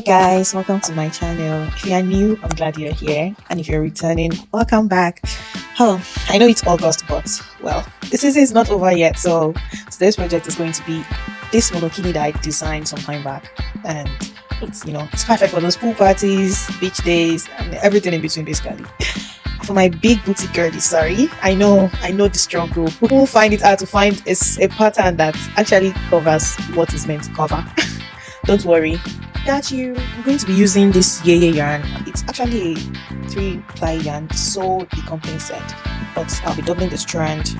guys, welcome to my channel. If you are new, I'm glad you're here, and if you're returning, welcome back. Oh, I know it's August, but well, the season is not over yet, so today's project is going to be this monokini that I designed some time back, and it's perfect for those pool parties, beach days, and everything in between basically. For my big boutique girlies, sorry, I know the struggle. People find it hard to find a pattern that actually covers what is meant to cover. Don't worry, got you. I'm going to be using this yeye yarn. It's actually a 3-ply yarn, so the company said, but I'll be doubling the strand,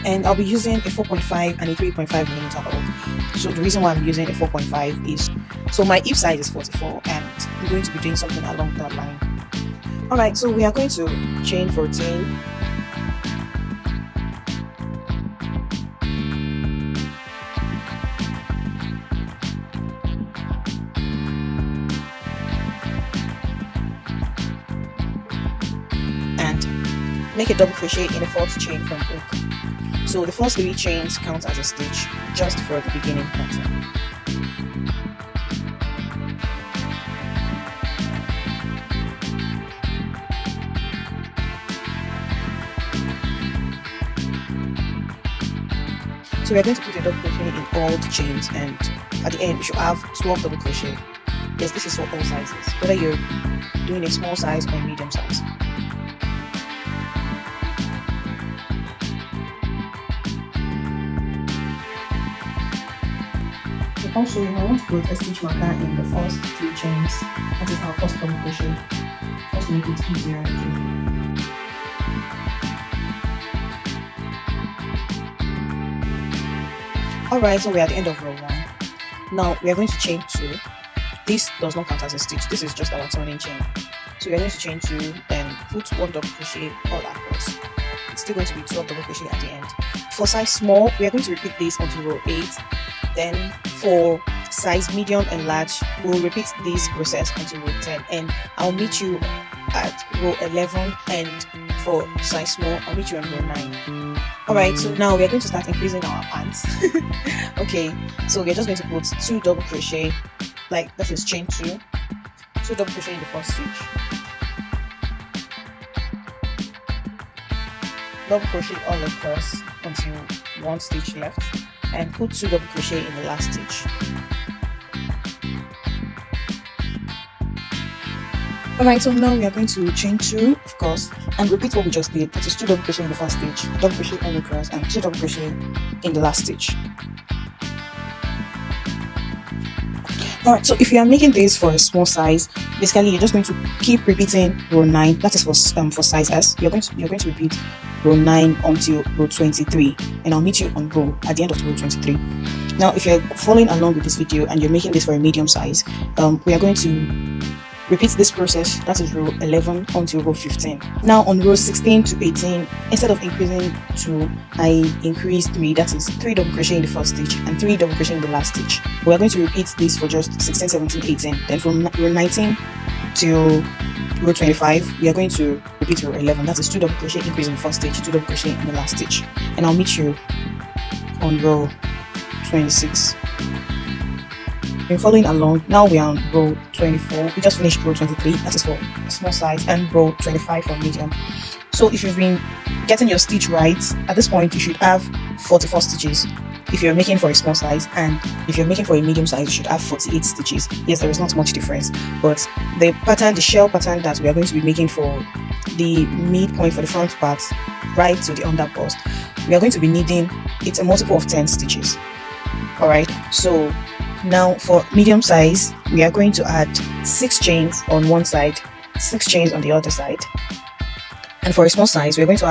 and I'll be using a 4.5 and a 3.5mm bolt. So the reason why I'm using a 4.5 is so my hip size is 44, and I'm going to be doing something along that line. Alright, so we are going to chain 14. And make a double crochet in the 4th chain from hook. So the first 3 chains count as a stitch just for the beginning pattern. So we're going to put a double crochet in all the chains, and at the end you should have 12 double crochet. Yes, this is for all sizes, whether you're doing a small size or medium size. And also, I want to put a stitch marker in the first 3 chains. That is our first double crochet, just to make it easier to do. Alright, so we're at the end of row 1. Now we are going to chain 2. This does not count as a stitch, this is just our turning chain. So we are going to chain 2, then put 1 double crochet all across. It's still going to be 12 double crochet at the end. For size small, we are going to repeat this until row 8. Then for size medium and large, we'll repeat this process until row 10. And I'll meet you at row 11, and for size small, I'll meet you on row 9. Alright, so now we are going to start increasing our pants. Okay, so we're just going to put 2 double crochet, like that is chain 2 double crochet in the first stitch, double crochet all across until 1 stitch left, and put 2 double crochet in the last stitch. Alright, so now we are going to chain 2, of course, and repeat what we just did. That is 2 double crochet in the first stitch, double crochet all across, and 2 double crochet in the last stitch. Alright, so if you are making this for a small size, basically you're just going to keep repeating row 9. That is for size S. You're going to repeat row 9 until row 23, and I'll meet you on row at the end of row 23. Now, if you're following along with this video and you're making this for a medium size, we are going to repeat this process, that is row 11 until row 15. Now on row 16 to 18, instead of increasing 2, I increase 3, that is 3 double crochet in the first stitch and 3 double crochet in the last stitch. We are going to repeat this for just 16, 17, 18. Then from row 19 till row 25, we are going to repeat row 11, that is 2 double crochet increase in the first stitch, 2 double crochet in the last stitch. And I'll meet you on row 26. You're following along. Now we are on row 24. We just finished row 23, that is for a small size, and row 25 for medium. So if you've been getting your stitch right, at this point you should have 44 stitches if you're making for a small size, and if you're making for a medium size you should have 48 stitches. Yes, there is not much difference, but the shell pattern that we are going to be making for the midpoint for the front part right to the under bust, we are going to be needing, it's a multiple of 10 stitches. Alright, so now for medium size, we are going to add 6 chains on one side, 6 chains on the other side. And for a small size, we're going to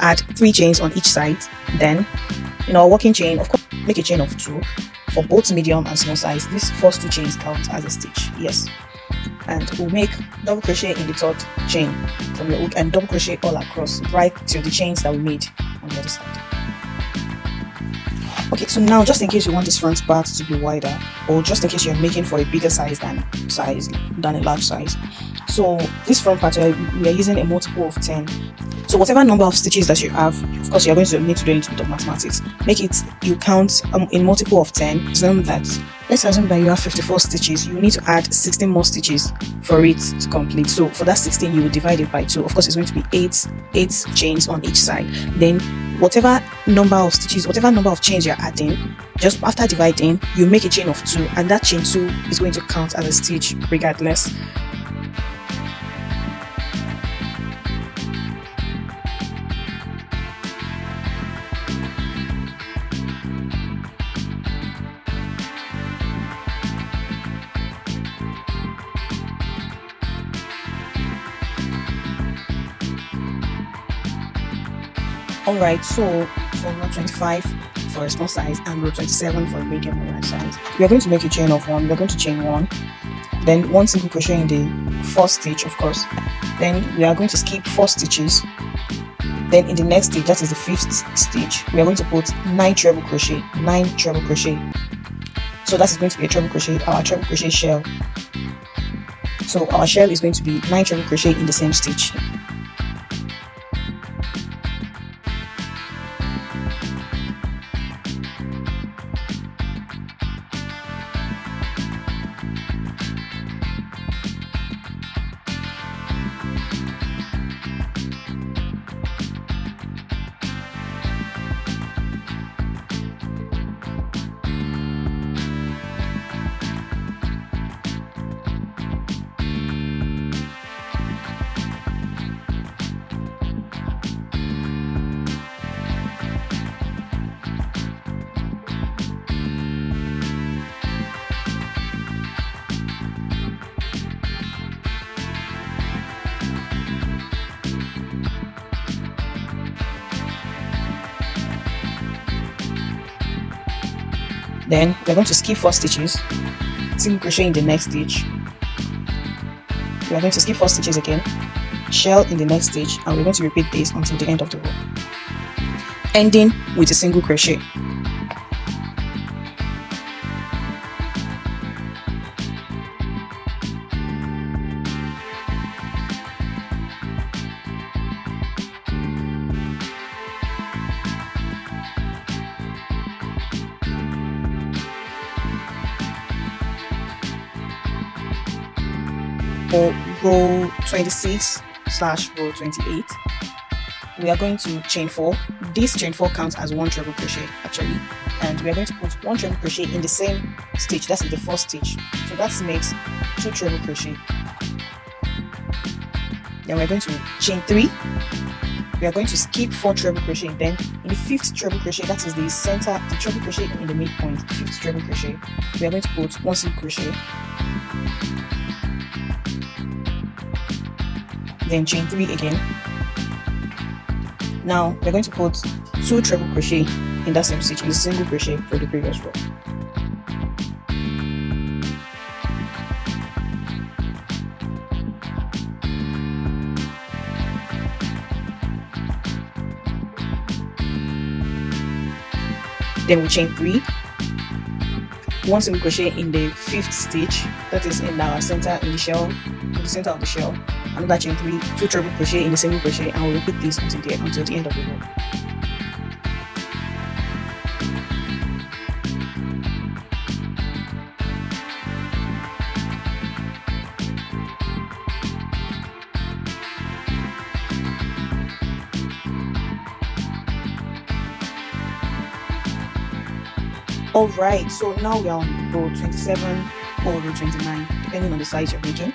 add 3 chains on each side. Then in our working chain, of course, make a chain of 2 for both medium and small size. These first 2 chains count as a stitch. Yes. And we'll make double crochet in the 3rd chain from your hook and double crochet all across right till the chains that we made on the other side. Okay, so now just in case you want this front part to be wider, or just in case you're making for a bigger size than a large size, so this front part we are using a multiple of 10. So whatever number of stitches that you have, of course you're going to need to do a little bit of mathematics. Make it, you count in multiple of 10. Assume that, let's assume that you have 54 stitches. You need to add 16 more stitches for it to complete. So for that 16, you will divide it by 2. Of course, it's going to be 8 chains on each side. Then whatever number of stitches, whatever number of chains you're adding, just after dividing, you make a chain of 2, and that chain 2 is going to count as a stitch regardless. Alright, so for row 25 for a small size and row 27 for a medium or large size, we are going to make a chain of 1. We are going to chain 1, then 1 single crochet in the first stitch, of course. Then we are going to skip 4 stitches. Then in the next stitch, that is the 5th stitch, we are going to put 9 treble crochet. So that is going to be a treble crochet, our treble crochet shell. So our shell is going to be 9 treble crochet in the same stitch. Then we're going to skip 4 stitches, single crochet in the next stitch. We are going to skip 4 stitches again, shell in the next stitch, and we're going to repeat this until the end of the row, ending with a single crochet. For row 26 / row 28, we are going to chain 4. This chain 4 counts as 1 treble crochet actually, and we are going to put 1 treble crochet in the same stitch, that's in the first stitch, so that makes 2 treble crochet. Then we're going to chain 3. We are going to skip 4 treble crochet. Then in the 5th treble crochet, that is the center, the treble crochet in the midpoint, 5th treble crochet, we are going to put 1 single crochet. Then chain 3 again. Now we're going to put 2 treble crochet in that same stitch, in the single crochet for the previous row. Then we chain 3, 1 single crochet in the 5th stitch, that is in our center, in the shell, in the center of the shell. Another chain 3, 2 treble crochet in the single crochet, and we'll repeat this until the end of the row. Alright, so now we are on row 27 or row 29, depending on the size you're making.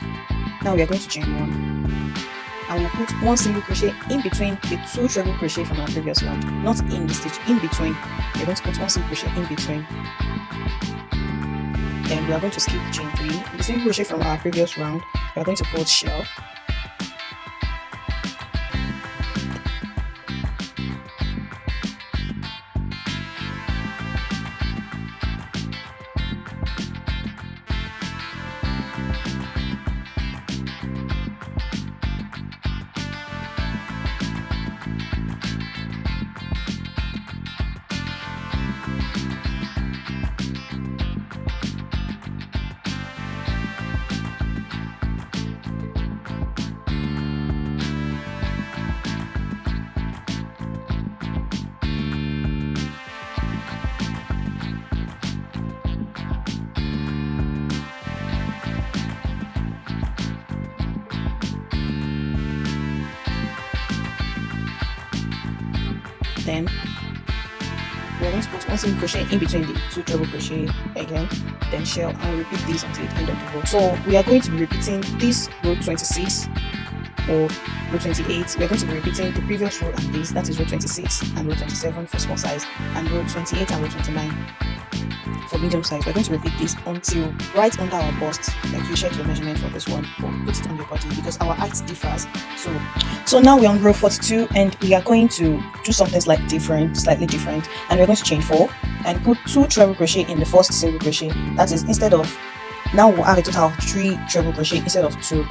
Now we are going to chain 1, and we'll put 1 single crochet in between the 2 treble crochet from our previous one, not in the stitch, in between. We're going to put 1 single crochet in between. Then we are going to skip chain 3, the single crochet from our previous round. We are going to put shell. Then we're going to put one single crochet in between the two treble crochet again, then shell, and we'll repeat this until the end of the row. So we are going to be repeating this row 26 or row 28. We are going to be repeating the previous row and this, that is row 26 and row 27 for small size, and row 28 and row 29 for medium size. We're going to repeat this until right under our bust. Like, you check your measurement for this one or put it on your body because our height differs. So now we're on row 42 and we are going to do something slightly different, and we're going to chain 4 and put 2 treble crochet in the first single crochet. That is, instead of, now we'll have a total of 3 treble crochet instead of 2.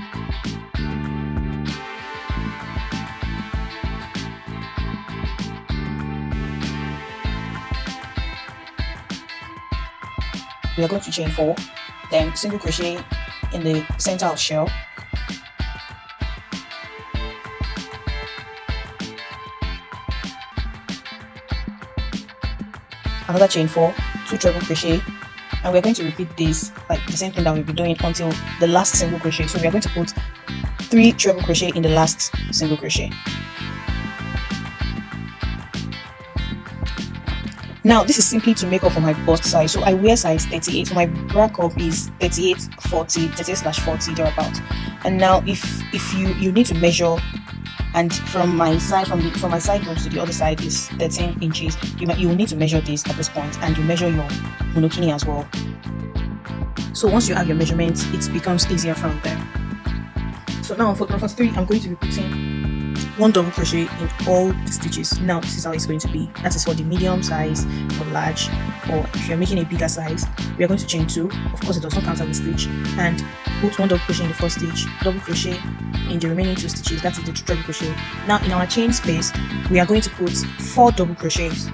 We are going to chain 4, then single crochet in the center of shell, another chain 4, 2 treble crochet, and we're going to repeat this, like the same thing that we'll be doing until the last single crochet. So we are going to put 3 treble crochet in the last single crochet. Now this is simply to make up for my bust size. So I wear size 38, so my bra cup is 38/40 thereabout. And now if you need to measure, and from my side bones to the other side is 13 inches, you will need to measure this at this point, and you measure your monokini as well. So once you have your measurements, it becomes easier from there. So now for row 43, I'm going to be putting 1 double crochet in all the stitches. Now this is how it's going to be. That is for the medium size or large, or if you're making a bigger size, we are going to chain 2. Of course, it does not count as a stitch, and put 1 double crochet in the first stitch, double crochet in the remaining 2 stitches. That is the treble crochet. Now in our chain space, we are going to put 4 double crochets.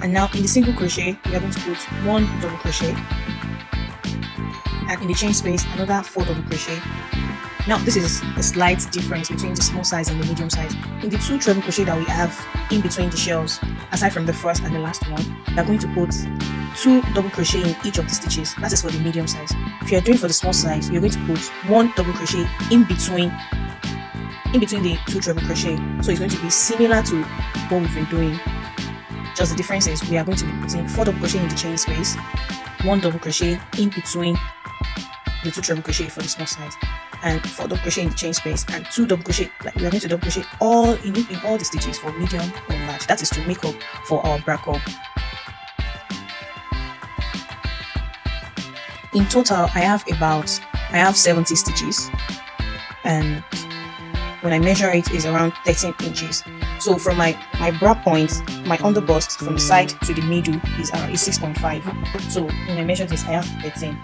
And now in the single crochet, we are going to put 1 double crochet, and in the chain space, another 4 double crochet. Now this is a slight difference between the small size and the medium size. In the 2 treble crochet that we have in between the shells, aside from the first and the last one, we are going to put 2 double crochet in each of the stitches. That is for the medium size. If you are doing for the small size, you're going to put 1 double crochet in between the 2 treble crochet. So it's going to be similar to what we've been doing. Just the difference is we are going to be putting 4 double crochet in the chain space, 1 double crochet in between the 2 treble crochet for the small size, and 4 double crochet in the chain space, and 2 double crochet. Like, we are going to double crochet all in all the stitches for medium or large. That is to make up for our bra cup. In total, I have 70 stitches, and when I measure it is around 13 inches. So from my bra point, my underbust from the side to the middle is 6.5. So when I measure this, I have 13.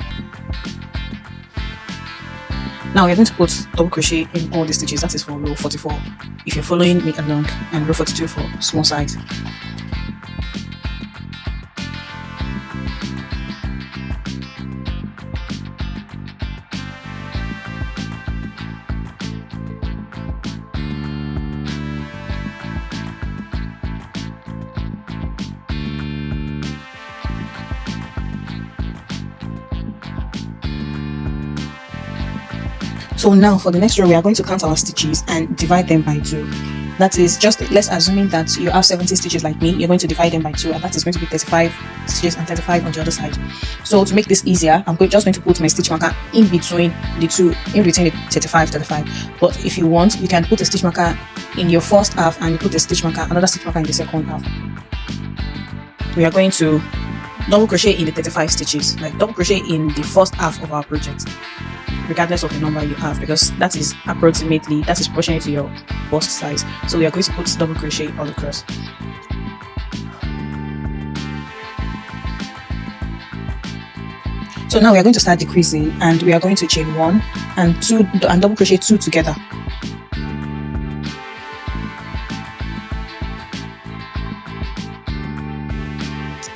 Now we're going to put double crochet in all the stitches. That is for row 44 if you're following me along, and row 42 for small size. So now for the next row, we are going to count our stitches and divide them by 2. That is, just let's assuming that you have 70 stitches like me, you're going to divide them by 2, and that is going to be 35 stitches and 35 on the other side. So to make this easier, I'm just going to put my stitch marker in between the 35. But if you want, you can put a stitch marker in your first half and you put a stitch marker, another stitch marker in the second half. We are going to double crochet in the 35 stitches, like double crochet in the first half of our project, regardless of the number you have, because that is proportionate to your bust size. So we are going to put double crochet all across. So now we are going to start decreasing, and we are going to chain 1 and 2 and double crochet 2 together.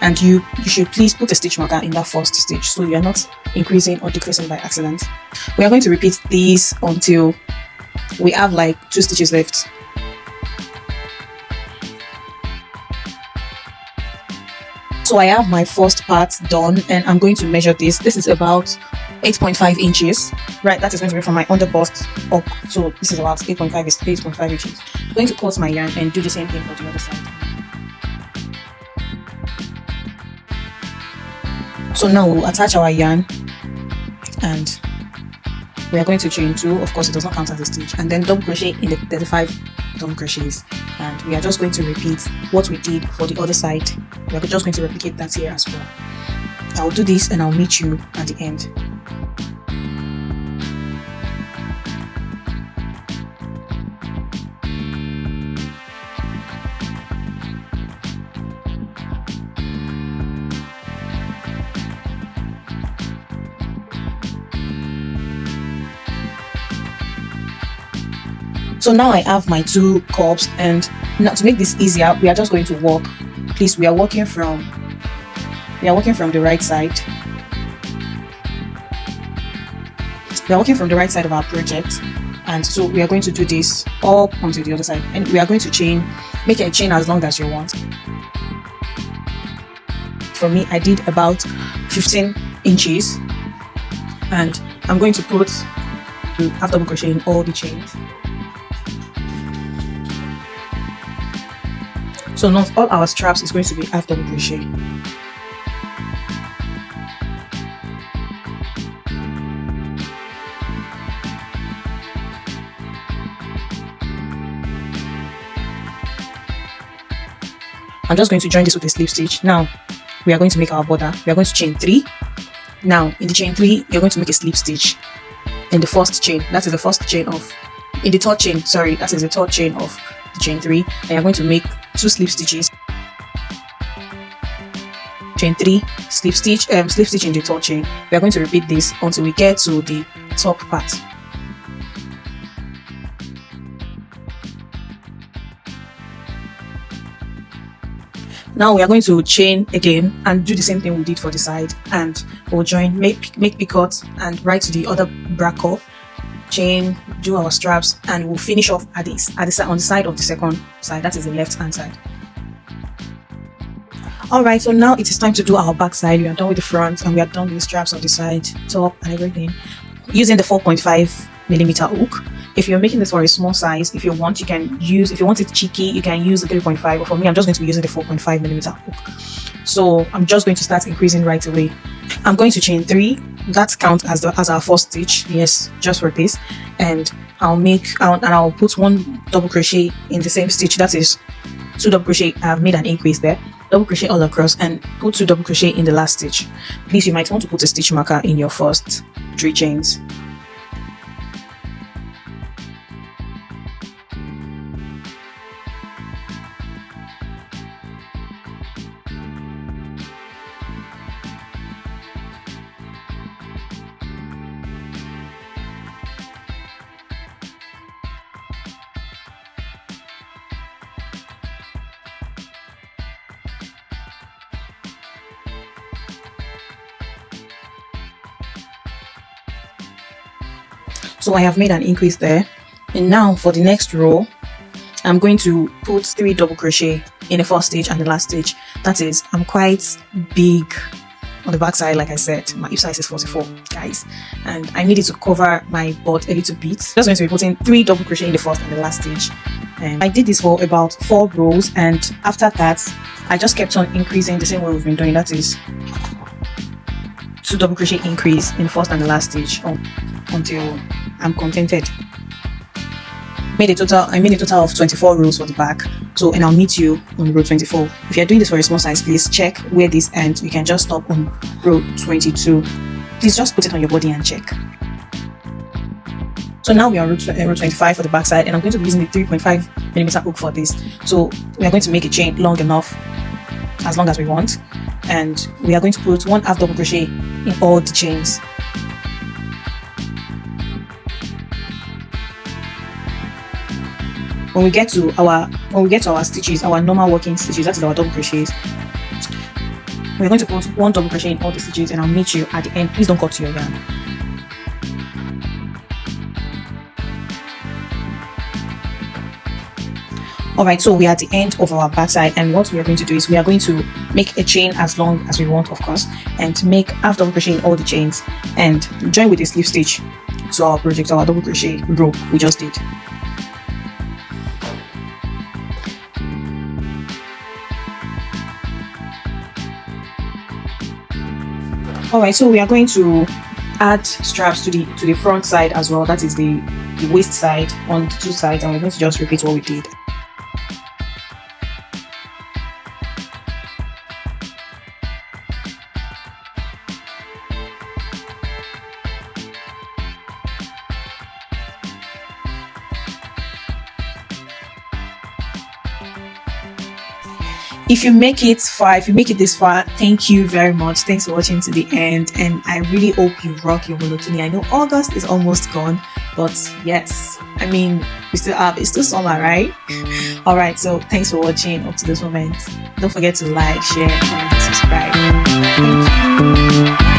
And you should please put a stitch marker in that first stitch so you are not increasing or decreasing by accident. We are going to repeat these until we have like 2 stitches left. So I have my first part done, and I'm going to measure this. This is about 8.5 inches, right? That is going to be from my under bust up. So this is about 8.5 is 8.5 inches. I'm going to cut my yarn and do the same thing for the other side. So now we'll attach our yarn and we are going to chain 2. Of course, it does not count as a stitch, and then double crochet in the 35 double crochets, and we are just going to repeat what we did for the other side. We are just going to replicate that here as well. I'll do this and I'll meet you at the end. So now I have my 2 cups, and now to make this easier, we are just going to work. Please, we are working from the right side. We are working from the right side of our project, and so we are going to do this up onto the other side, and we are going to chain, make a chain as long as you want. For me, I did about 15 inches, and I'm going to put half double crochet in all the chains. So not all our straps is going to be half double crochet. I'm just going to join this with a slip stitch. Now we are going to make our border. We are going to chain 3. Now in the chain 3, you're going to make a slip stitch in the first chain. That is the first chain of, in the third chain, sorry, that is the third chain of the chain 3, and you're going to make 2 slip stitches. Chain 3, slip stitch in the third chain. We are going to repeat this until we get to the top part. Now we are going to chain again and do the same thing we did for the side, and we'll join, make picot and right to the other bracket, chain, do our straps, and we'll finish off on the side of the second side, that is the left hand side. Alright, so now it is time to do our back side. We are done with the front and we are done with the straps on the side, top and everything, using the 4.5mm hook. If you're making this for a small size, if you want, you can use, if you want it cheeky, you can use the 3.5, but for me, I'm just going to be using the 4.5mm hook. So I'm just going to start increasing right away. I'm going to chain 3. That counts as our first stitch, yes, just for this, and I'll put 1 double crochet in the same stitch. That is 2 double crochet. I've made an increase there, double crochet all across, and put 2 double crochet in the last stitch. Please, you might want to put a stitch marker in your first 3 chains. So I have made an increase there, and now for the next row, I'm going to put 3 double crochet in the first stitch and the last stitch. That is, I'm quite big on the back side, like I said. My hip size is 44, guys, and I needed to cover my butt a little bit. Just going to be putting 3 double crochet in the first and the last stitch, and I did this for about 4 rows, and after that I just kept on increasing the same way we've been doing. That is 2 double crochet increase in the first and the last stitch until I'm contented. I made a total of 24 rows for the back. So, and I'll meet you on row 24. If you're doing this for a small size, please check where this ends. You can just stop on row 22. Please just put it on your body and check. So now we are on row 25 for the back side, and I'm going to be using the 3.5mm hook for this. So we are going to make a chain long enough, as long as we want, and we are going to put 1 half double crochet in all the chains. When we get to our stitches, our normal working stitches, that is our double crochets, we're going to put 1 double crochet in all the stitches, and I'll meet you at the end. Please don't cut to your yarn. All right, so we are at the end of our back side, and what we are going to do is we are going to make a chain as long as we want, of course, and make half double crochet in all the chains and join with a slip stitch to our project, our double crochet row we just did. All right, so we are going to add straps to the front side as well. That is the waist side on the two sides, and we're going to just repeat what we did. If you make it far, if you make it this far, thank you very much. Thanks for watching to the end, and I really hope you rock your monokini. I know August is almost gone, but yes, I mean, it's still summer, right? All right, so thanks for watching up to this moment. Don't forget to like, share, and subscribe. Thank you.